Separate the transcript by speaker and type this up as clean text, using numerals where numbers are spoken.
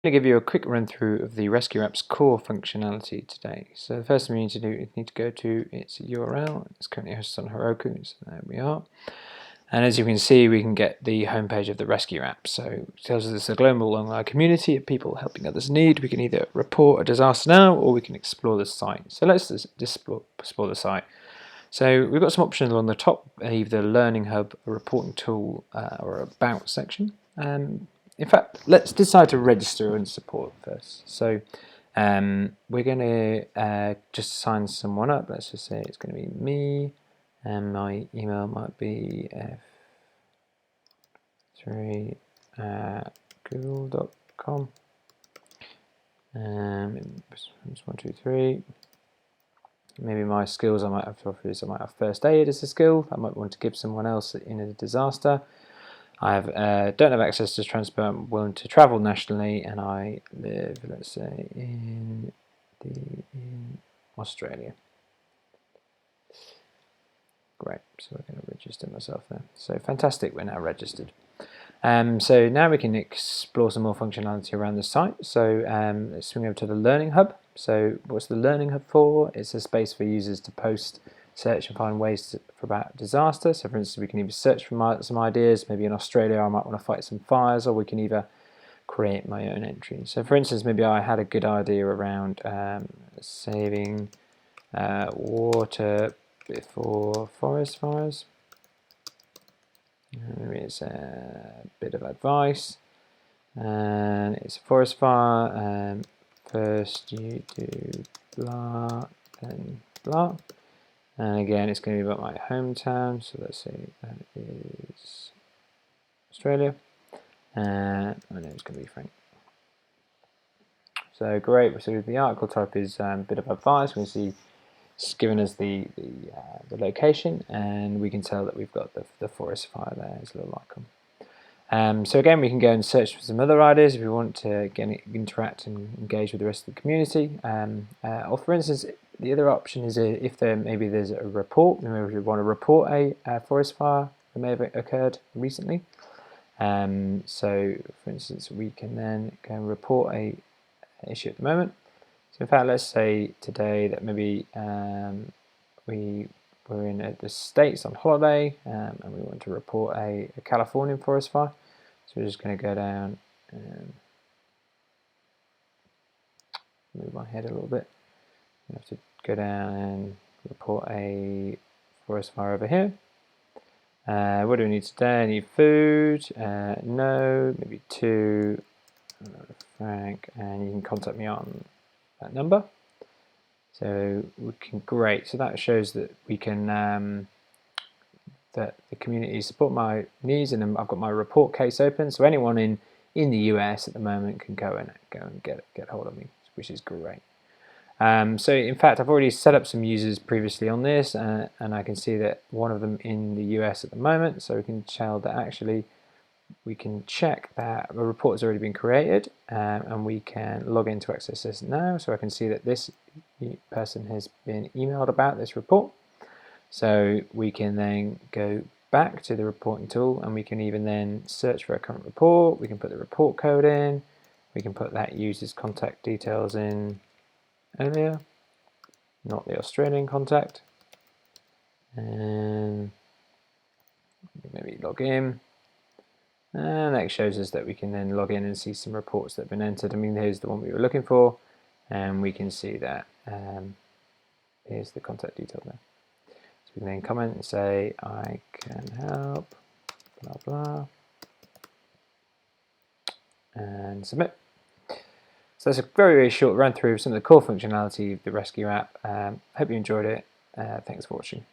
Speaker 1: I'm going to give you a quick run through of the Rescue app's core functionality today. So the first thing we need to do is need to go to its URL. It's currently hosted on Heroku, so there we are. And as you can see, we can get the homepage of the Rescue app. So it tells us it's a global online community of people helping others in need. We can either report a disaster now, or we can explore the site. So let's just explore the site. So we've got some options on the top, either Learning Hub, a reporting tool, or About section. In fact, let's decide to register and support first. So we're going to just sign someone up. Let's just say it's going to be me, and my email might be f3@google.com. 123. Maybe my skills I might have to offer is I might have first aid as a skill. I might want to give someone else in a disaster. I don't have access to transport. I'm willing to travel nationally, and I live, let's say, in Australia. Great. So we're going to register myself there. So fantastic. We're now registered. So now we can explore some more functionality around the site. So let's swing over to the Learning Hub. So what's the Learning Hub for? It's a space for users to post, search and find ways for about disaster. So for instance, we can either search for some ideas. Maybe in Australia I might want to fight some fires, or we can either create my own entry. So for instance, maybe I had a good idea around saving water before forest fires. Maybe it's a bit of advice, and it's a forest fire. First you do blah, then blah, and again it's going to be about my hometown. So let's say that is Australia, and my name's going to be Frank. So great. So the article type is a bit of advice. We can see it's given us the location, and we can tell that we've got the forest fire there as a little icon. So again, we can go and search for some other ideas if we want to again interact and engage with the rest of the community. Or for instance, the other option is if maybe there's a report, maybe we want to report a forest fire that may have occurred recently. So for instance, we can then go and report a issue at the moment. So in fact, let's say today that maybe we were in the States on holiday, and we want to report a Californian forest fire. So we're just going to go down and move my head a little bit. We have to go down and report a forest fire over here. What do we need today? I need food. No, maybe 2. Frank, and you can contact me on that number. So we can, great. So that shows that we can that the community support my needs, and then I've got my report case open. So anyone in the US at the moment can go and get hold of me, which is great. So in fact, I've already set up some users previously on this, and I can see that one of them in the US at the moment. So we can tell that actually we can check that a report has already been created, and we can log in to access this now. So I can see that this person has been emailed about this report. So we can then go back to the reporting tool, and we can even then search for a current report. We can put the report code in. We can put that user's contact details in earlier, not the Australian contact, and maybe log in. And that shows us that we can then log in and see some reports that have been entered. I mean, here's the one we were looking for, and we can see that here's the contact detail there. So we can then comment and say, I can help, blah, blah, and submit. So that's a very, very short run through of some of the core functionality of the Rescue app. Hope you enjoyed it. Thanks for watching.